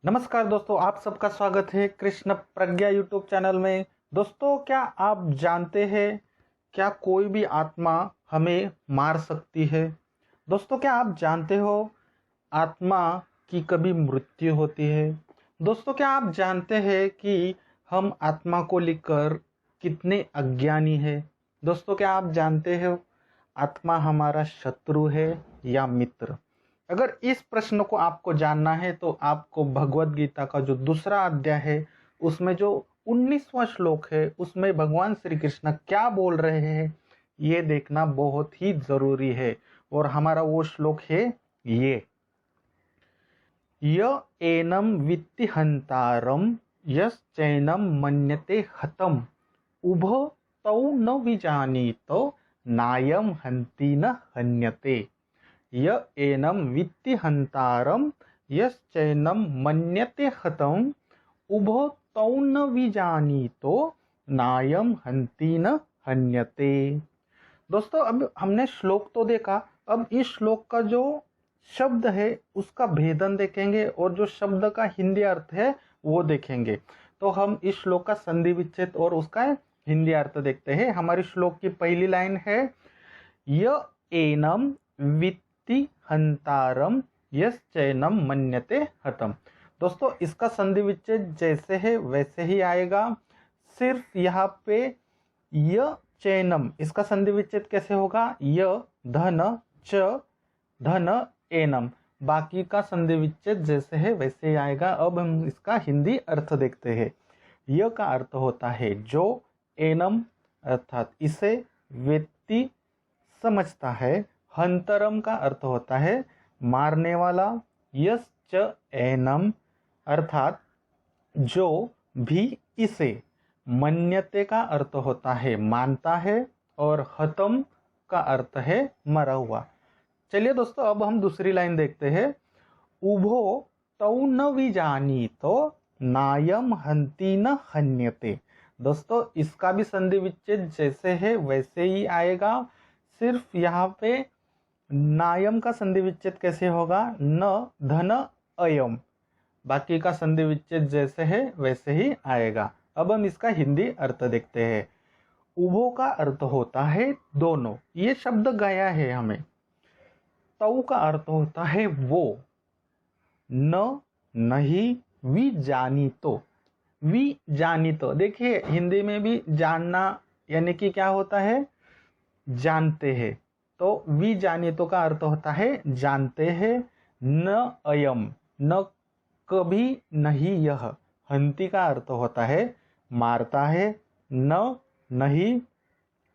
नमस्कार दोस्तों, आप सबका स्वागत है कृष्ण प्रज्ञा यूट्यूब चैनल में। दोस्तों, क्या आप जानते हैं क्या कोई भी आत्मा हमें मार सकती है? दोस्तों, क्या आप जानते हो आत्मा की कभी मृत्यु होती है? दोस्तों, क्या आप जानते हैं कि हम आत्मा को लेकर कितने अज्ञानी हैं? दोस्तों, क्या आप जानते हो आत्मा हमारा शत्रु है या मित्र? अगर इस प्रश्न को आपको जानना है तो आपको भगवत गीता का जो दूसरा अध्याय है उसमें जो 19वां श्लोक है उसमें भगवान श्री कृष्ण क्या बोल रहे हैं ये देखना बहुत ही जरूरी है। और हमारा वो श्लोक है ये, य एनम वित्ति हंतारम यश्चैनम मन्यते हतम उभो तौ न विजानीतो नायम हंति न हन्यते। य एनम वित्ति हंतारम यश्चैनम मन्यते हतम उभो तौ न विजानीतो नायम हंति न हन्यते। दोस्तों, अब हमने श्लोक तो देखा, अब इस श्लोक का जो शब्द है उसका भेदन देखेंगे और जो शब्द का हिंदी अर्थ है वो देखेंगे। तो हम इस श्लोक का संधि विच्छेद और उसका हिंदी अर्थ देखते हैं। हमारी श्लोक की पहली लाइन है, य एनम वित्ति हंतारम यश्चैनम मन्यते हतम। दोस्तों, इसका संधि विच्छेद जैसे है वैसे ही आएगा, सिर्फ यहाँ पे य चैनम, इसका संधि विच्छेद कैसे होगा? य धन च धन एनम, बाकी का संधि विच्छेद जैसे है वैसे ही आएगा। अब हम इसका हिंदी अर्थ देखते हैं। य का अर्थ होता है जो, एनम अर्थात इसे, व्यक्ति समझता है, हंतरम का अर्थ होता है मारने वाला, यस च एनम अर्थात जो भी इसे, मन्यते का अर्थ होता है मानता है, और हतम का अर्थ है मरा हुआ। चलिए दोस्तों, अब हम दूसरी लाइन देखते हैं, उभो तौ न विजानीतो नायम हंति न हन्यते। दोस्तों, इसका भी संधि विच्छेद जैसे है वैसे ही आएगा, सिर्फ यहाँ पे नायम का संधि विच्छेद कैसे होगा? न धन अयम, बाकी का संधि विच्छेद जैसे है वैसे ही आएगा। अब हम इसका हिंदी अर्थ देखते हैं। उभो का अर्थ होता है दोनों, ये शब्द गया है हमें। तौ का अर्थ होता है वो, न नहीं, वी जानी तो, वी जानी तो। देखिए, हिंदी में भी जानना यानी कि क्या होता है? जानते हैं। तो वी जानी तो का अर्थ होता है जानते हैं। न अयम, न कभी नहीं यह। हंति का अर्थ होता है मारता है, न नहीं,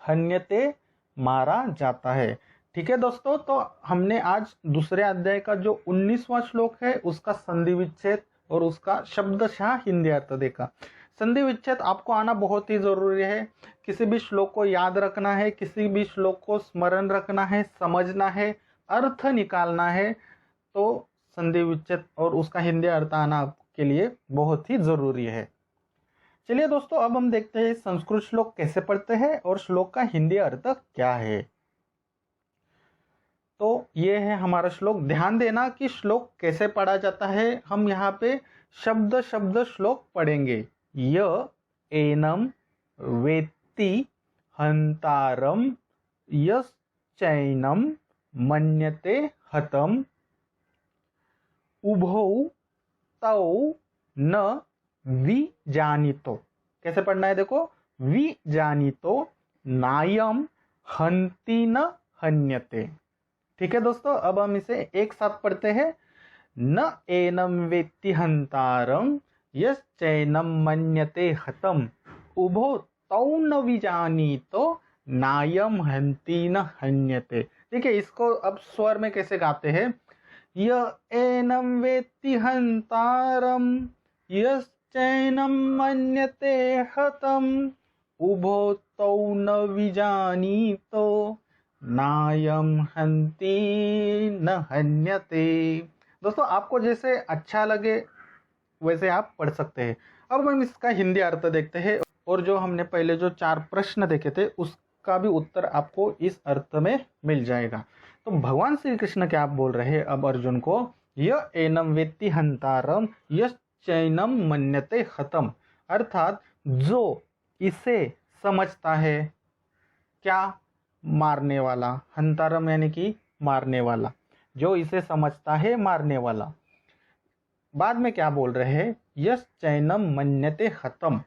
हन्यते मारा जाता है। ठीक है दोस्तों, तो हमने आज दूसरे अध्याय का जो 19वां श्लोक है उसका संधि विच्छेद और उसका शब्दशः हिंदी अर्थ देखा। संधि विच्छेद आपको आना बहुत ही जरूरी है। किसी भी श्लोक को याद रखना है, किसी भी श्लोक को स्मरण रखना है, समझना है, अर्थ निकालना है, तो संधि विच्छेद और उसका हिंदी अर्थ आना आपके लिए बहुत ही जरूरी है। चलिए दोस्तों, अब हम देखते हैं संस्कृत श्लोक कैसे पढ़ते हैं और श्लोक का हिंदी अर्थ क्या है। तो ये है हमारा श्लोक। ध्यान देना कि श्लोक कैसे पढ़ा जाता है। हम यहाँ पे शब्द शब्द श्लोक पढ़ेंगे। य एनम वेत्ति हंतारम यश्चैनम मन्यते हतम उभौ तौ न विजानीतो। कैसे पढ़ना है? देखो, विजानीतो नायम हंति न हन्यते। ठीक है दोस्तों, अब हम इसे एक साथ पढ़ते हैं। न एनम वेत्ति हंतारम यश्चैनम मन्यते हतम उभो तौ न विजानीतो नायम हंति न हन्यते। देखिए, इसको अब स्वर में कैसे गाते हैं। य एनम वेत्ति हंतारम यश्चैनम मन्यते हतम उभो तौ न विजानीतो नायम हंति न हन्यते। दोस्तों, आपको जैसे अच्छा लगे वैसे आप पढ़ सकते हैं। अब हम इसका हिंदी अर्थ देखते हैं और जो हमने पहले जो 4 प्रश्न देखे थे उसका भी उत्तर आपको इस अर्थ में मिल जाएगा। तो भगवान श्री कृष्ण क्या बोल रहे हैं अब अर्जुन को य एनम वेत्ति हंतारम यश्चैनम मन्यते हतम, अर्थात जो इसे समझता है, क्या? मारने वाला। हंतारम यानी कि मारने वाला, जो इसे समझता है मारने वाला। बाद में क्या बोल रहे हैं? यश्चैनम मन्यते हतम,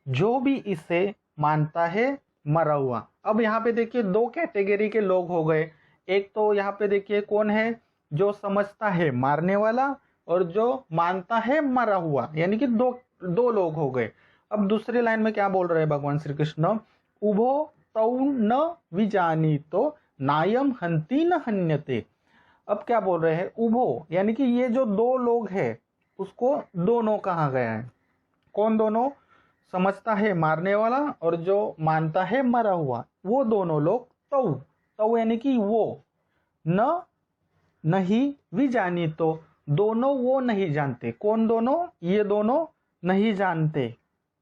जो भी इसे मानता है मरा हुआ। अब यहाँ पे देखिए दो कैटेगरी के लोग हो गए। एक तो यहाँ पे देखिए कौन है? जो समझता है मारने वाला, और जो मानता है मरा हुआ, यानी कि दो दो लोग हो गए। अब दूसरी लाइन में क्या बोल रहे हैं भगवान श्री कृष्ण? उभो तौ न विजानीतो नायम हंति न हन्यते। अब क्या बोल रहे हैं? उभो यानी कि ये जो दो लोग हैं उसको दोनों कहा गया है। कौन दोनों? समझता है मारने वाला और जो मानता है मरा हुआ, वो दोनों लोग। तौ तौ यानी कि वो, न नहीं विजानी तो, दोनों वो नहीं जानते। कौन दोनों? ये दोनों नहीं जानते।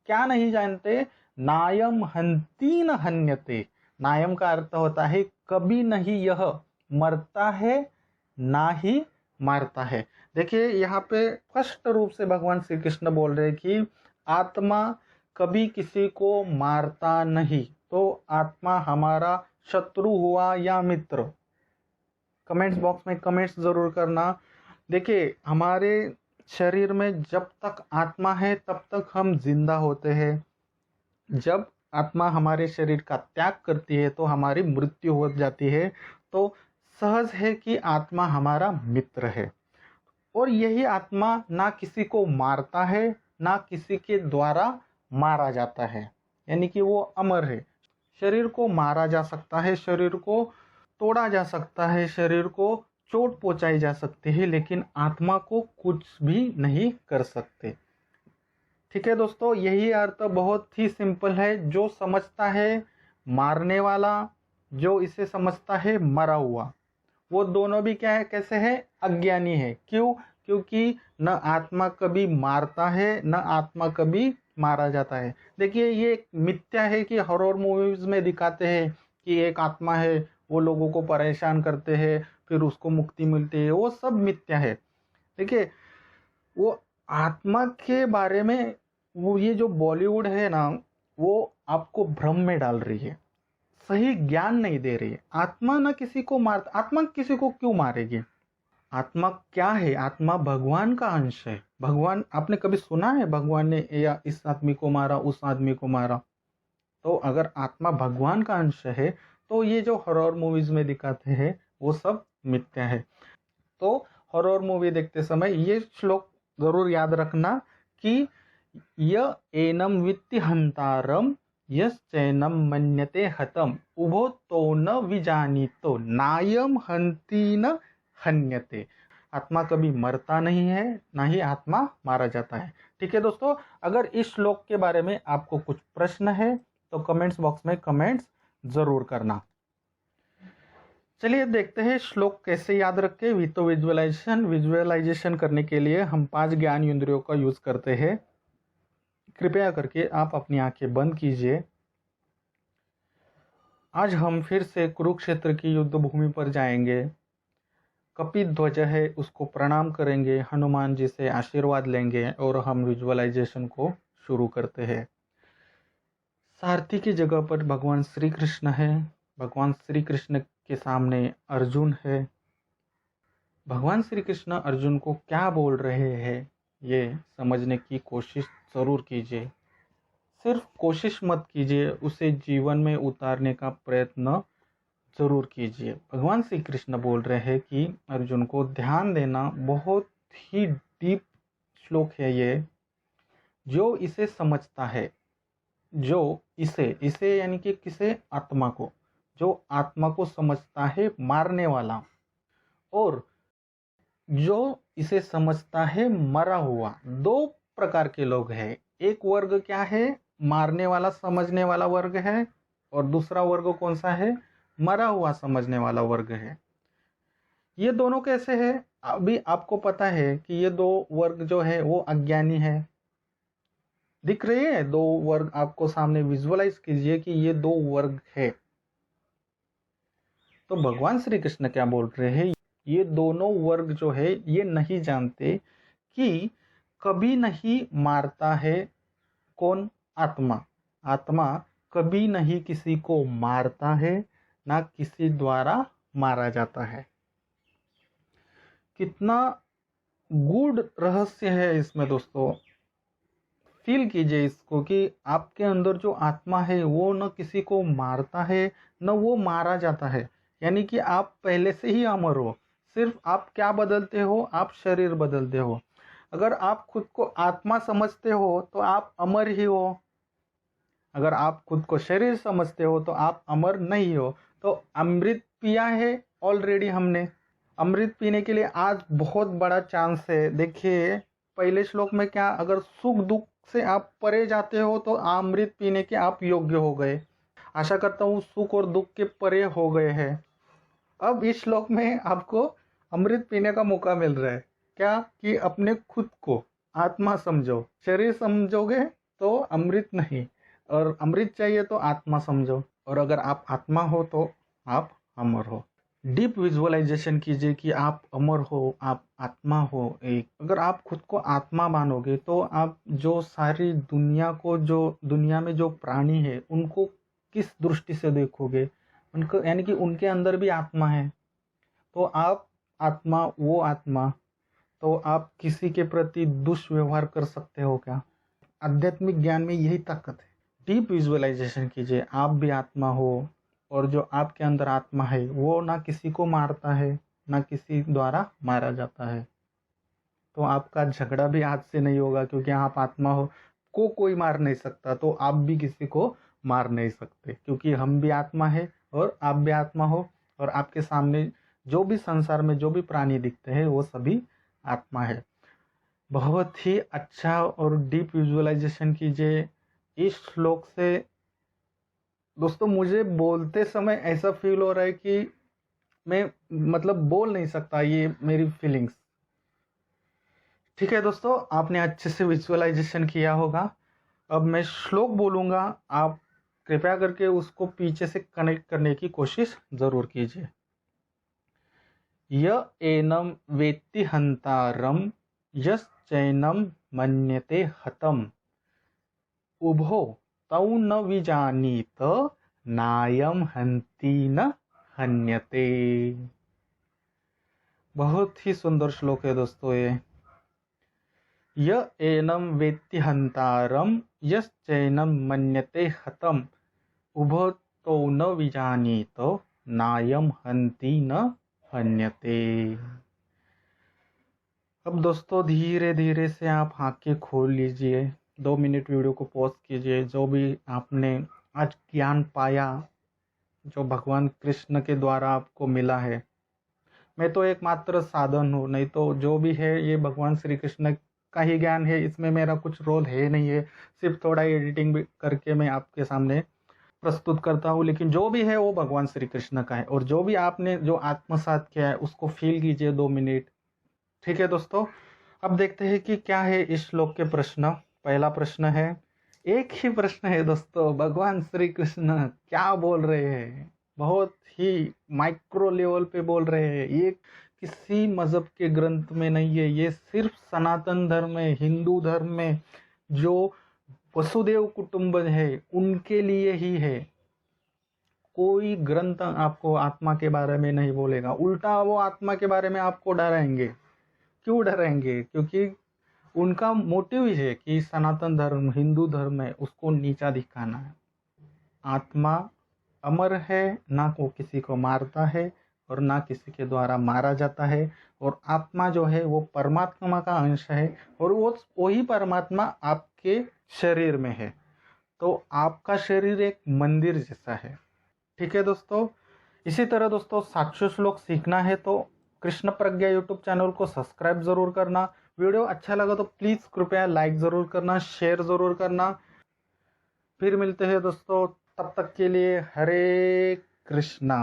क्या नहीं जानते? नायम हंति न हन्यते। नायम का अर्थ होता है कभी नहीं यह मरता है ना ही मारता है। देखिए यहाँ पे स्पष्ट रूप से भगवान श्री कृष्ण बोल रहे हैं कि आत्मा कभी किसी को मारता नहीं। तो आत्मा हमारा शत्रु हुआ या मित्र? कमेंट्स बॉक्स में कमेंट्स जरूर करना। देखिए हमारे शरीर में जब तक आत्मा है तब तक हम जिंदा होते हैं। जब आत्मा हमारे शरीर का त्याग करती है तो हमारी मृत्यु हो जाती है। तो सहज है कि आत्मा हमारा मित्र है, और यही आत्मा ना किसी को मारता है ना किसी के द्वारा मारा जाता है, यानी कि वो अमर है। शरीर को मारा जा सकता है, शरीर को तोड़ा जा सकता है, शरीर को चोट पहुंचाई जा सकती है, लेकिन आत्मा को कुछ भी नहीं कर सकते। ठीक है दोस्तों, यही अर्थ बहुत ही सिंपल है। जो समझता है मारने वाला, जो इसे समझता है मरा हुआ, वो दोनों भी क्या है? कैसे है? अज्ञानी है। क्यों? क्योंकि न आत्मा कभी मारता है न आत्मा कभी मारा जाता है। देखिए ये एक मिथ्या है कि हॉरर मूवीज में दिखाते हैं कि एक आत्मा है, वो लोगों को परेशान करते हैं, फिर उसको मुक्ति मिलती है। वो सब मिथ्या है। देखिए वो आत्मा के बारे में, वो ये जो बॉलीवुड है ना, वो आपको भ्रम में डाल रही है, सही ज्ञान नहीं दे रही है। आत्मा ना किसी को मार, आत्मा किसी को क्यों मारेगी? आत्मा क्या है? आत्मा भगवान का अंश है। भगवान, आपने कभी सुना है भगवान ने या इस आदमी को मारा, उस आदमी को मारा? तो अगर आत्मा भगवान का अंश है तो ये जो हॉरर मूवीज में दिखाते हैं वो सब मिथ्या है। तो हॉरर मूवी देखते समय ये श्लोक जरूर याद रखना कि य एनम वित्ति हंतारम यश्चैनम मन्यते हतम उभो तो न विजानीतो नायम हंति न हन्यते। आत्मा कभी मरता नहीं है, ना ही आत्मा मारा जाता है। ठीक है दोस्तों, अगर इस श्लोक के बारे में आपको कुछ प्रश्न है तो कमेंट्स बॉक्स में कमेंट्स जरूर करना। चलिए देखते हैं श्लोक कैसे याद रखें। विजुअलाइजेशन करने के लिए हम 5 ज्ञान इंद्रियों का यूज करते हैं। कृपया करके आप अपनी आंखें बंद कीजिए। आज हम फिर से कुरुक्षेत्र की युद्ध भूमि पर जाएंगे। कपिध्वज है उसको प्रणाम करेंगे, हनुमान जी से आशीर्वाद लेंगे और हम विजुअलाइजेशन को शुरू करते हैं। सारथी की जगह पर भगवान श्री कृष्ण है। भगवान श्री कृष्ण के सामने अर्जुन है। भगवान श्री कृष्ण अर्जुन को क्या बोल रहे हैं ये समझने की कोशिश जरूर कीजिए। सिर्फ कोशिश मत कीजिए, उसे जीवन में उतारने का प्रयत्न जरूर कीजिए। भगवान श्री कृष्ण बोल रहे हैं कि अर्जुन को ध्यान देना। बहुत ही डीप श्लोक है ये। जो इसे समझता है, जो इसे यानी कि किसे? आत्मा को। जो आत्मा को समझता है मारने वाला, और जो इसे समझता है मरा हुआ, 2 प्रकार के लोग हैं। एक वर्ग क्या है? मारने वाला समझने वाला वर्ग है, और दूसरा वर्ग कौन सा है? मरा हुआ समझने वाला वर्ग है। ये दोनों कैसे है? अभी आपको पता है कि ये 2 वर्ग जो है वो अज्ञानी है। दिख रही है 2 वर्ग आपको सामने? विजुअलाइज कीजिए कि ये 2 वर्ग है। तो भगवान श्री कृष्ण क्या बोल रहे हैं? ये दोनों वर्ग जो है ये नहीं जानते कि कभी नहीं मारता है कौन? आत्मा। आत्मा कभी नहीं किसी को मारता है, ना किसी द्वारा मारा जाता है। कितना गूढ़ रहस्य है इसमें दोस्तों। फील कीजिए इसको कि आपके अंदर जो आत्मा है वो न किसी को मारता है, न वो मारा जाता है। यानी कि आप पहले से ही अमर हो। सिर्फ आप क्या बदलते हो? आप शरीर बदलते हो। अगर आप खुद को आत्मा समझते हो तो आप अमर ही हो। अगर आप खुद को शरीर समझते हो तो आप अमर नहीं हो। तो अमृत पिया है ऑलरेडी हमने। अमृत पीने के लिए आज बहुत बड़ा चांस है। देखिए पहले श्लोक में क्या, अगर सुख दुख से आप परे जाते हो तो अमृत पीने के आप योग्य हो गए। आशा करता हूँ सुख और दुख के परे हो गए हैं। अब इस श्लोक में आपको अमृत पीने का मौका मिल रहा है। क्या कि अपने खुद को आत्मा समझो। शरीर समझोगे तो अमृत नहीं, और अमृत चाहिए तो आत्मा समझो। और अगर आप आत्मा हो तो आप अमर हो। डीप विजुअलाइजेशन कीजिए कि आप अमर हो, आप आत्मा हो एक। अगर आप खुद को आत्मा मानोगे तो आप जो सारी दुनिया को, जो दुनिया में जो प्राणी है उनको किस दृष्टि से देखोगे? उनको, यानी कि उनके अंदर भी आत्मा है। तो आप आत्मा, वो आत्मा, तो आप किसी के प्रति दुष्व्यवहार कर सकते हो क्या? आध्यात्मिक ज्ञान में यही ताकत है। डीप विजुअलाइजेशन कीजिए, आप भी आत्मा हो, और जो आपके अंदर आत्मा है वो ना किसी को मारता है, ना किसी द्वारा मारा जाता है। तो आपका झगड़ा भी आज से नहीं होगा, क्योंकि आप आत्मा हो को कोई मार नहीं सकता, तो आप भी किसी को मार नहीं सकते, क्योंकि हम भी आत्मा है और आप भी आत्मा हो। और आपके सामने जो भी संसार में जो भी प्राणी दिखते हैं वो सभी आत्मा है। बहुत ही अच्छा और डीप विजुअलाइजेशन कीजिए इस श्लोक से। दोस्तों मुझे बोलते समय ऐसा फील हो रहा है कि मैं मतलब बोल नहीं सकता, ये मेरी फीलिंग्स। ठीक है दोस्तों, आपने अच्छे से विजुअलाइजेशन किया होगा। अब मैं श्लोक बोलूंगा, आप कृपया करके उसको पीछे से कनेक्ट करने की कोशिश जरूर कीजिए। य एनम वेत्ति हंतारम यश्चैनम मन्यते हतम उभो तौ न विजानीत नायम हंति न हन्यते। बहुत ही सुंदर श्लोक है दोस्तों ये। य एनम वेत्ति हंतारम यश्चैनम मन्यते हतम उभो तौ न विजानीत नायम हंति न हन्यते। अब दोस्तों धीरे धीरे से आप आंखें खोल लीजिए, 2 मिनट वीडियो को पॉज कीजिए। जो भी आपने आज ज्ञान पाया, जो भगवान कृष्ण के द्वारा आपको मिला है, मैं तो एकमात्र साधन हूँ, नहीं तो जो भी है ये भगवान श्री कृष्ण का ही ज्ञान है। इसमें मेरा कुछ रोल है नहीं है, सिर्फ थोड़ा एडिटिंग भी करके मैं आपके सामने प्रस्तुत करता हूँ, लेकिन जो भी है वो भगवान श्री कृष्ण का है। और जो भी आपने जो आत्मसात किया है उसको फील कीजिए 2 मिनट। ठीक है दोस्तों, अब देखते हैं कि क्या है इस श्लोक के प्रश्न। पहला प्रश्न है, एक ही प्रश्न है दोस्तों, भगवान श्री कृष्ण क्या बोल रहे हैं? बहुत ही माइक्रो लेवल पे बोल रहे हैं। ये किसी मजहब के ग्रंथ में नहीं है, ये सिर्फ सनातन धर्म में, हिंदू धर्म में जो वसुदेव कुटुंब है उनके लिए ही है। कोई ग्रंथ आपको आत्मा के बारे में नहीं बोलेगा, उल्टा वो आत्मा के बारे में आपको डराएंगे। क्यों डराएंगे? क्योंकि उनका मोटिव ही है कि सनातन धर्म, हिंदू धर्म है उसको नीचा दिखाना है। आत्मा अमर है, ना को किसी को मारता है और ना किसी के द्वारा मारा जाता है। और आत्मा जो है वो परमात्मा का अंश है, और वो वही परमात्मा आपके शरीर में है। तो आपका शरीर एक मंदिर जैसा है। ठीक है दोस्तों, इसी तरह दोस्तों 700 श्लोक सीखना है तो कृष्ण प्रज्ञा यूट्यूब चैनल को सब्सक्राइब जरूर करना। वीडियो अच्छा लगा तो प्लीज कृपया लाइक जरूर करना, शेयर जरूर करना। फिर मिलते हैं दोस्तों, तब तक के लिए हरे कृष्णा।